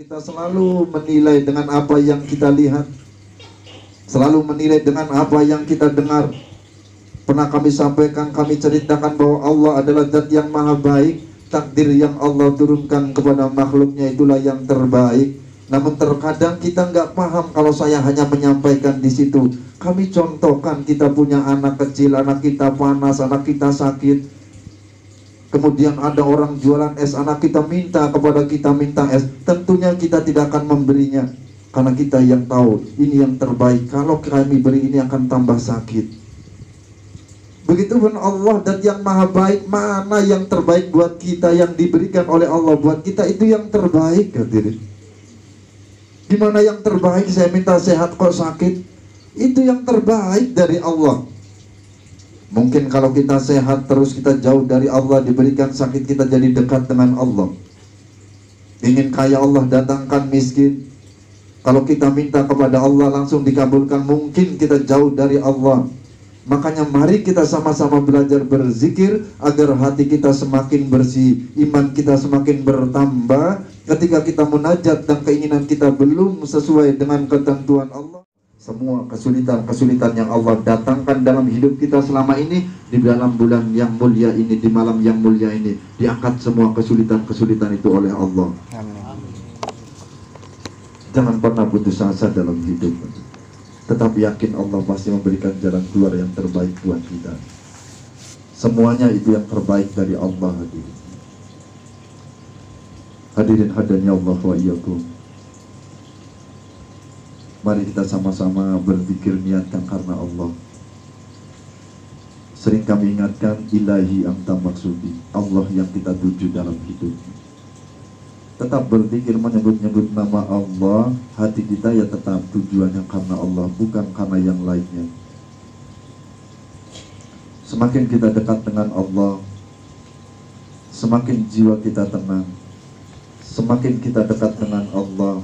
Kita selalu menilai dengan apa yang kita lihat, selalu menilai dengan apa yang kita dengar. Pernah kami sampaikan, kami ceritakan bahwa Allah adalah zat yang maha baik. Takdir yang Allah turunkan kepada makhluknya itulah yang terbaik. Namun terkadang kita nggak paham kalau saya hanya menyampaikan di situ. Kami contohkan, kita punya anak kecil, anak kita panas, anak kita sakit. Kemudian ada orang jualan es, anak kita minta kepada kita minta es. Tentunya kita tidak akan memberinya, karena kita yang tahu ini yang terbaik. Kalau kami beri ini akan tambah sakit. Begitupun Allah dan yang maha baik, mana yang terbaik buat kita yang diberikan oleh Allah buat kita itu yang terbaik. Hadirin, gimana yang terbaik? Saya minta sehat kok sakit, itu yang terbaik dari Allah. Mungkin kalau kita sehat terus kita jauh dari Allah, diberikan sakit kita jadi dekat dengan Allah. Ingin kaya Allah datangkan miskin. Kalau kita minta kepada Allah langsung dikabulkan. Mungkin kita jauh dari Allah. Makanya mari kita sama-sama belajar berzikir agar hati kita semakin bersih, iman kita semakin bertambah. Ketika kita munajat dan keinginan kita belum sesuai dengan ketentuan Allah, semua kesulitan-kesulitan yang Allah datangkan dalam hidup kita selama ini, di dalam bulan yang mulia ini, di malam yang mulia ini, diangkat semua kesulitan-kesulitan itu oleh Allah. Amin. Jangan pernah putus asa dalam hidup, tetap yakin Allah pasti memberikan jalan keluar yang terbaik buat kita. Semuanya itu yang terbaik dari Allah. Hadirin hadanya Allah wa iyyakum. Mari kita sama-sama berzikir, niatkan karena Allah. Sering kami ingatkan, ilahi anta maksudi, Allah yang kita tuju dalam hidup. Tetap berzikir, menyebut-nyebut nama Allah. Hati kita ya tetap tujuannya karena Allah, bukan karena yang lainnya. Semakin kita dekat dengan Allah, semakin jiwa kita tenang. Semakin kita dekat dengan Allah,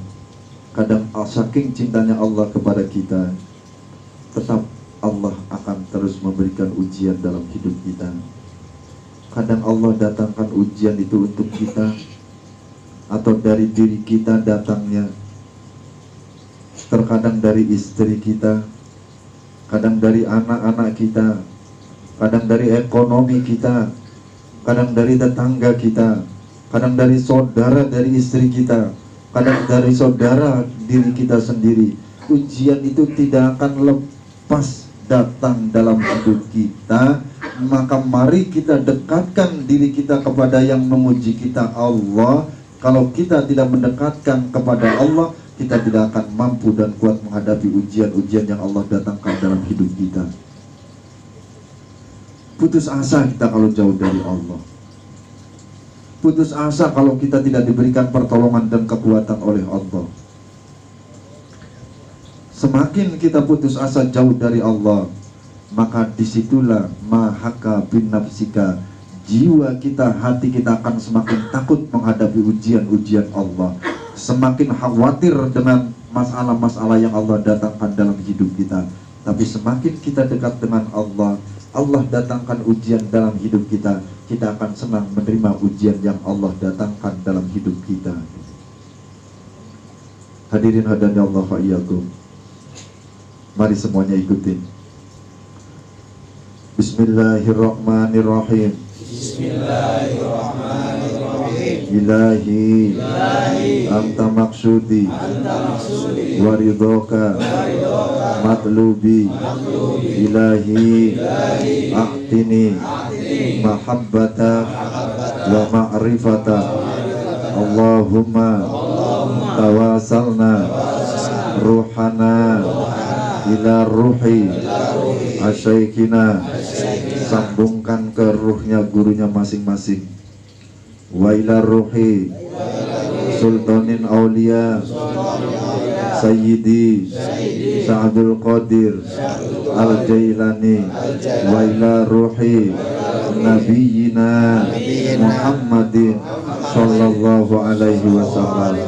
kadang saking cintanya Allah kepada kita, tetap Allah akan terus memberikan ujian dalam hidup kita. Kadang Allah datangkan ujian itu untuk kita, atau dari diri kita datangnya. Terkadang dari istri kita, kadang dari anak-anak kita, kadang dari ekonomi kita, kadang dari tetangga kita, kadang dari saudara dari istri kita, kadang dari saudara diri kita sendiri. Ujian itu tidak akan lepas datang dalam hidup kita. Maka mari kita dekatkan diri kita kepada yang memuji kita, Allah. Kalau kita tidak mendekatkan kepada Allah, kita tidak akan mampu dan kuat menghadapi ujian-ujian yang Allah datangkan dalam hidup kita. Putus asa kita kalau jauh dari Allah. Putus asa kalau kita tidak diberikan pertolongan dan kekuatan oleh Allah. Semakin kita putus asa jauh dari Allah, maka disitulah mahaka bin nafsika, jiwa kita, hati kita akan semakin takut menghadapi ujian-ujian Allah. Semakin khawatir dengan masalah-masalah yang Allah datangkan dalam hidup kita. Tapi semakin kita dekat dengan Allah, Allah datangkan ujian dalam hidup kita, kita akan senang menerima ujian yang Allah datangkan dalam hidup kita. Hadirin hadani Allah wa iyyakum. Mari semuanya ikutin. Bismillahirrahmanirrahim. Bismillahirrahmanirrahim. Ilahi anta maksudi waridhoka matlubi. Ilahi a'tini mahabbata wa ma'rifata. Allahumma tawasalna ruhana ila ruhi asyaikina. Sambungkan ke ruhnya gurunya masing-masing. Wa ila ruhi sultanin aulia sayyidi Sa'adul Qadir Al-Jailani. Wa ila ruhi nabiyina Muhammadin sallallahu alaihi wasallam.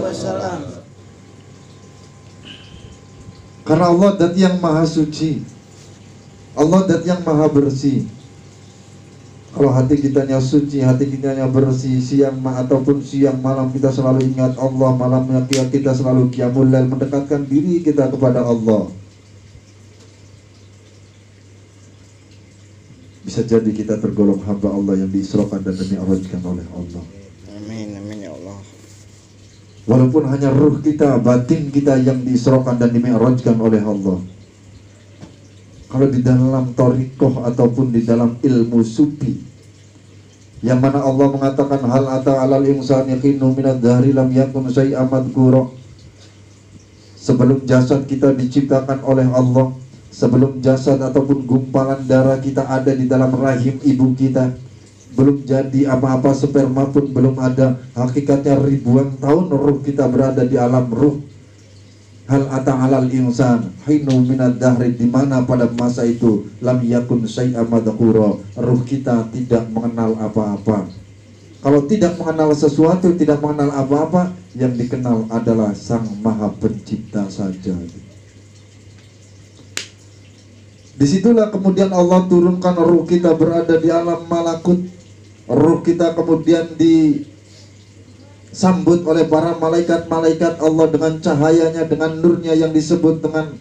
Karena Allah dat yang maha suci, Allah dat yang maha bersih, Kalau hati kitanya suci, hati kitanya bersih, ataupun siang malam kita selalu ingat Allah, malamnya kita selalu qiyamul lail, mendekatkan diri kita kepada Allah. Bisa jadi kita tergolong hamba Allah yang diisrokan dan dimi'rajkan oleh Allah. Amin, amin ya Allah. Walaupun hanya ruh kita, batin kita yang diisrokan dan dimi'rajkan oleh Allah. Kalau di dalam thariqah ataupun di dalam ilmu sufi, yang mana Allah mengatakan hal ata alal insani hinu minad dahri lam yakun syai'an madhkura. Sebelum jasad kita diciptakan oleh Allah, sebelum jasad ataupun gumpalan darah kita ada di dalam rahim ibu kita, belum jadi apa-apa, sperma pun belum ada, hakikatnya ribuan tahun ruh kita berada di alam ruh. Hal ata alal insan hinu minad dahri, di mana pada masa itu lam yakun syai'an madhkura, ruh kita tidak mengenal apa-apa. Kalau tidak mengenal sesuatu, tidak mengenal apa-apa, yang dikenal adalah Sang Maha Pencipta saja. Disitulah kemudian Allah turunkan ruh kita berada di alam malakut. Ruh kita kemudian disambut oleh para malaikat-malaikat Allah dengan cahayanya, dengan nurnya yang disebut dengan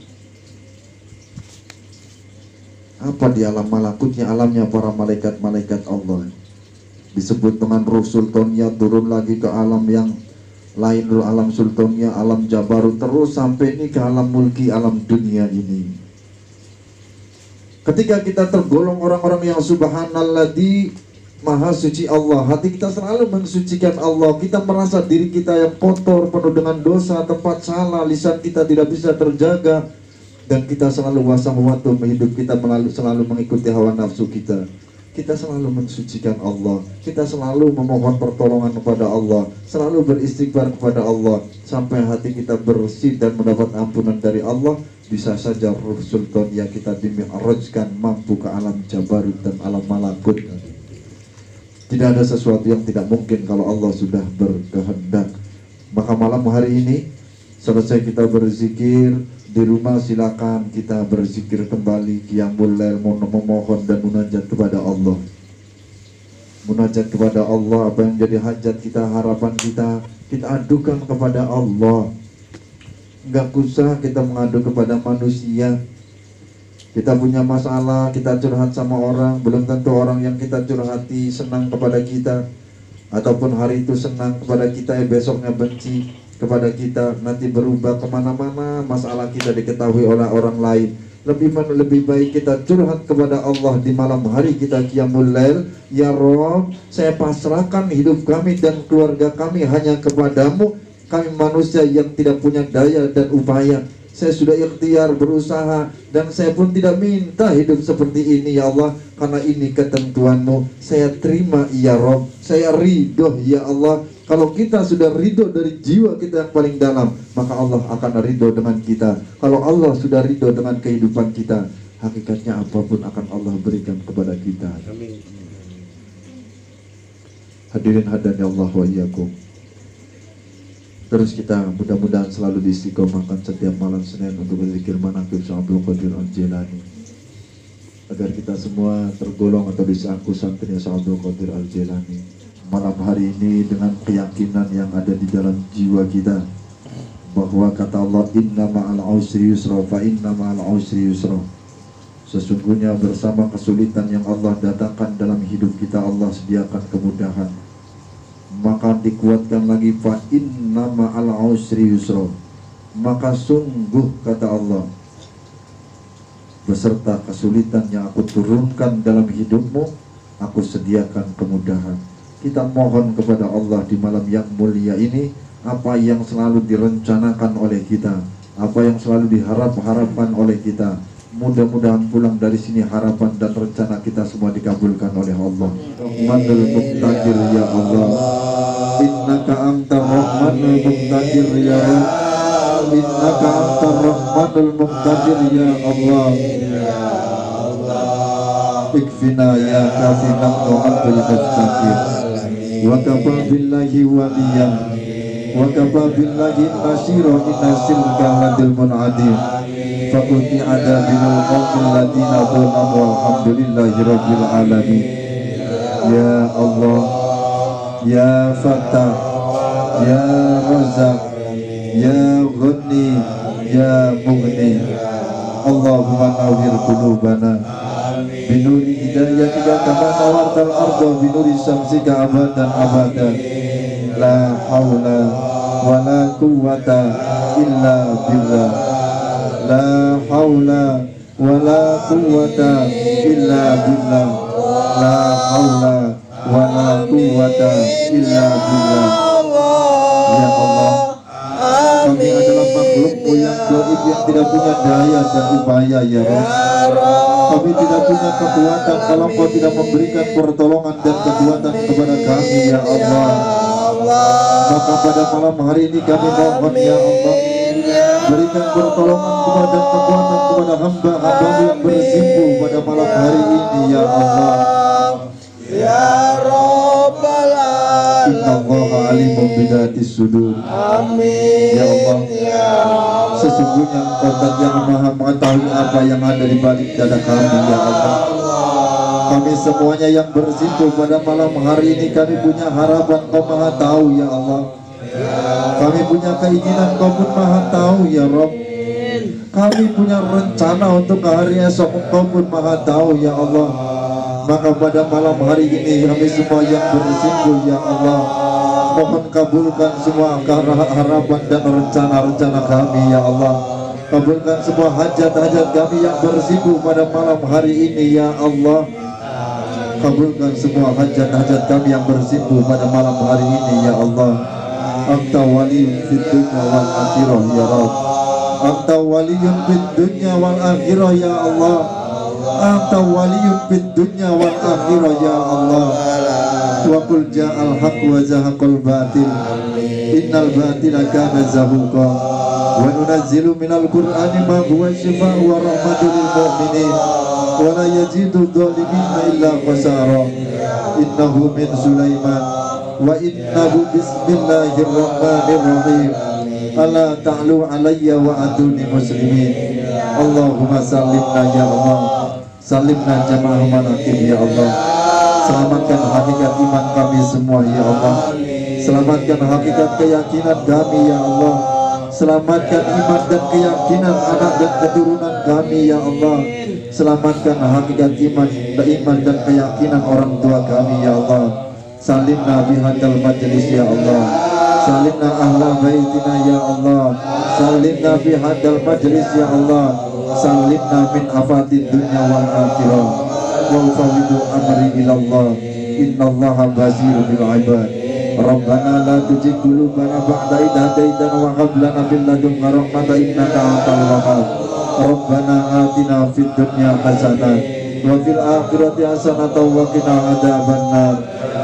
apa di alam malakutnya, alamnya para malaikat-malaikat Allah. Disebut dengan ruh sultannya, turun lagi ke alam yang lain, ruh alam sultannya, alam jabarut, terus sampai ini ke alam mulki, alam dunia ini. Ketika kita tergolong orang-orang yang subhanalladzi, maha suci Allah, hati kita selalu mensucikan Allah. Kita merasa diri kita yang kotor, penuh dengan dosa, tempat salah, lisan kita tidak bisa terjaga, dan kita selalu wasam-watu, hidup kita selalu mengikuti hawa nafsu kita. Kita selalu mensucikan Allah, kita selalu memohon pertolongan kepada Allah, selalu beristighfar kepada Allah, sampai hati kita bersih dan mendapat ampunan dari Allah. Bisa saja ruh sultan yang kita dimi'rajkan mampu ke alam jabarut dan alam malakut. Tidak ada sesuatu yang tidak mungkin kalau Allah sudah berkehendak. Maka malam hari ini, selesai kita berzikir di rumah, silakan kita berzikir kembali, qiyamul lail, memohon dan munajat kepada Allah. Munajat kepada Allah, apa yang jadi hajat kita, harapan kita adukan kepada Allah. Enggak usah kita mengadu kepada manusia. Kita punya masalah, kita curhat sama orang, belum tentu orang yang kita curhati senang kepada kita, ataupun hari itu senang kepada kita, besoknya benci kepada kita, nanti berubah kemana-mana, masalah kita diketahui oleh orang lain. Lebih baik kita curhat kepada Allah di malam hari kita qiyamul lail. Ya Rob, saya pasrahkan hidup kami dan keluarga kami hanya kepadamu. Kami manusia yang tidak punya daya dan upaya. Saya sudah ikhtiar berusaha, dan saya pun tidak minta hidup seperti ini ya Allah, karena ini ketentuanmu. Saya terima ya Rob, saya ridho ya Allah. Kalau kita sudah ridho dari jiwa kita yang paling dalam, maka Allah akan ridho dengan kita. Kalau Allah sudah ridho dengan kehidupan kita, hakikatnya apapun akan Allah berikan kepada kita. Amin. Hadirin hadani Allah wa iyyakum. Terus kita mudah-mudahan selalu diistiqomahkan setiap malam Senin untuk berzikir manaqib Syekh Abdul Qadir Al-Jilani, agar kita semua tergolong atau disangku santrinya Syekh Abdul Qadir Al-Jilani. Malam hari ini dengan keyakinan yang ada di dalam jiwa kita, bahwa kata Allah, inna ma'al usri yusra, fa inna ma'al usri yusra. Sesungguhnya bersama kesulitan yang Allah datangkan dalam hidup kita, Allah sediakan kemudahan. Maka dikuatkan lagi, fa inna ma'al usri yusra, maka sungguh kata Allah, beserta kesulitan yang aku turunkan dalam hidupmu, aku sediakan kemudahan. Kita mohon kepada Allah di malam yang mulia ini, apa yang selalu direncanakan oleh kita, apa yang selalu diharap-harapkan oleh kita, mudah-mudahan pulang dari sini harapan dan rencana kita semua dikabulkan oleh Allah. Rahmanul Muqtadir ya Allah, innaka anta rahmanul muqtadir ya Allah, innaka anta rahmanul muqtadir ya Allah. Ikfina ya kafina wa abdul mustaqim, wa kafa billahi waliyan, wa kafa billahi nasira, inasil kaladil mun'adim. Fakulti ada binul qawmil ladina dhulamu, alhamdulillahi rabbil alamin. Ya Fattah, Ya Razak, Ya Ghani, Ya Mughni. Allahumma nawwir qulubana binuri hidayatika kama nawartal arda binuri syamsika abadan abadan. La haula wa la quwwata illa billah. La haula wa la quwwata illa billah. La haula wa la quwwata illa billah. Ya Allah, kami adalah makhluk-Mu yang gaib, yang tidak punya daya dan upaya ya Rabb. Kami tidak punya kekuatan kalau Kau tidak memberikan pertolongan dan kekuatan kepada kami ya Allah. Maka pada malam hari ini kami mohon ya Allah, berikan pertolongan kepada kekuatan kepada hamba-Hamba-Mu yang bersimpuh pada malam hari ini ya Allah. Ya Rabbal Alamin. Innallaha alimun bidatis sudur. Amin. Ya Allah, sesungguhnya Engkau zat yang maha mengetahui apa yang ada di balik dada kami ya Allah. Kami semuanya yang bersimpuh pada malam hari ini, kami punya harapan Kau maha tahu ya Allah. Kami punya keinginan Kau pun maha tahu ya Rabb. Kami punya rencana untuk hari esok Engkau pun maha tahu ya Allah. Maka pada malam hari ini kami semua yang bersimpuh ya Allah, mohon kabulkan semua harapan dan rencana-rencana kami ya Allah. Kabulkan semua hajat-hajat kami yang bersimpuh pada malam hari ini ya Allah. Kabulkan semua hajat-hajat kami yang bersimpuh pada malam hari ini ya Allah. Anta waliyun fid dunya wal akhirah ya Rabb. Anta waliyun fid dunya wal akhirah ya Allah. Anta waliyun fid dunya wal akhirah ya Allah. Wa qul ja'al haqq wa zahaqal batil. Innal batila kana zahuqa. Wa nunazzilu minal qur'ani ma huwa shifaa'un wa rahmatun lil mu'minin. Wa la yazidu adh-dhalimina illa khasara. Innahu min Sulaiman wa innahu bismillahirrahmanirrahim. Ala ta'lu alayya wa atuni muslimin. Allahumma salimna ya Allah. Salimna jamaah manakim ya Allah. Selamatkan hakikat iman kami semua ya Allah. Selamatkan hakikat keyakinan kami ya Allah. Selamatkan iman dan keyakinan anak dan keturunan kami ya Allah. Selamatkan hakikat iman dan keyakinan orang tua kami ya Allah. Salimna bihadal majlis ya Allah. Salimna ahla baitina ya Allah. Salimna bihadal majlis ya Allah. Salimna min afatid dunya wal akhirah. Wa ufawidu amri ilallah. Innallaha basirun bil ibad. Rabbana la tuzigh qulubana ba'da idh hadaytana wa hab lana min ladunka rahmatan innaka antal wahhab. Rabbana atina fid dunya hasanah wa fil akhirati hasanah wa qina adzabannar.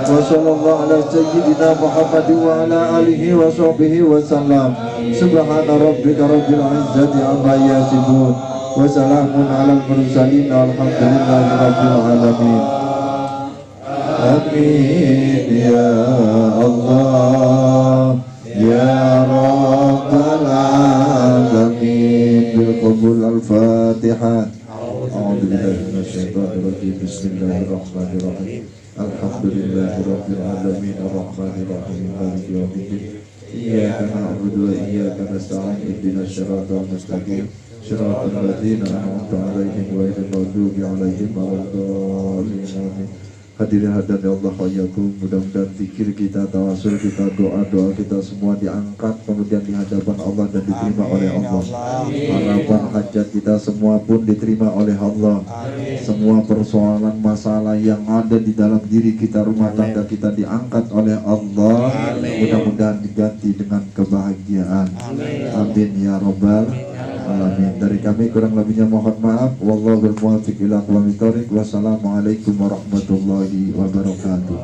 Wa sallallahu ala sayyidina Muhammad wa ala alihi wa sahbihi wa sallam. Subhana rabbika rabbil izzati amma yasifun wa salamun alal mursalin walhamdulillahi rabbil alamin. Amin ya Allah ya Rabbal Alamin. Bil qabul al-Fatihah. A'udzu billahi minasyaitonir rajim. Bismillahirrahmanirrahim. Alhamdulillahi rabbil alamin arrahmanir rahim maliki yaumiddin. Iyyaka na'budu wa iyyaka nasta'in. Ihdinas siratal mustaqim. Shiratal ladzina an'amta 'alaihim ghairil maghdubi 'alaihim waladdallin. Hadirin hadirat ya Allah hayyakum, mudah-mudahan zikir kita, tawasul kita, doa-doa kita semua diangkat kemudian di hadapan Allah dan diterima oleh Allah. Harapan hajat kita semua pun diterima oleh Allah. Semua persoalan masalah yang ada di dalam diri kita, rumah tangga kita diangkat oleh Allah. Mudah-mudahan diganti dengan kebahagiaan. Amin ya Rabbal Alamin. Dari kami kurang lebihnya mohon maaf. Wallahul muwaffiq ila aqwamit thoriq. Wassalamualaikum warahmatullahi wabarakatuh.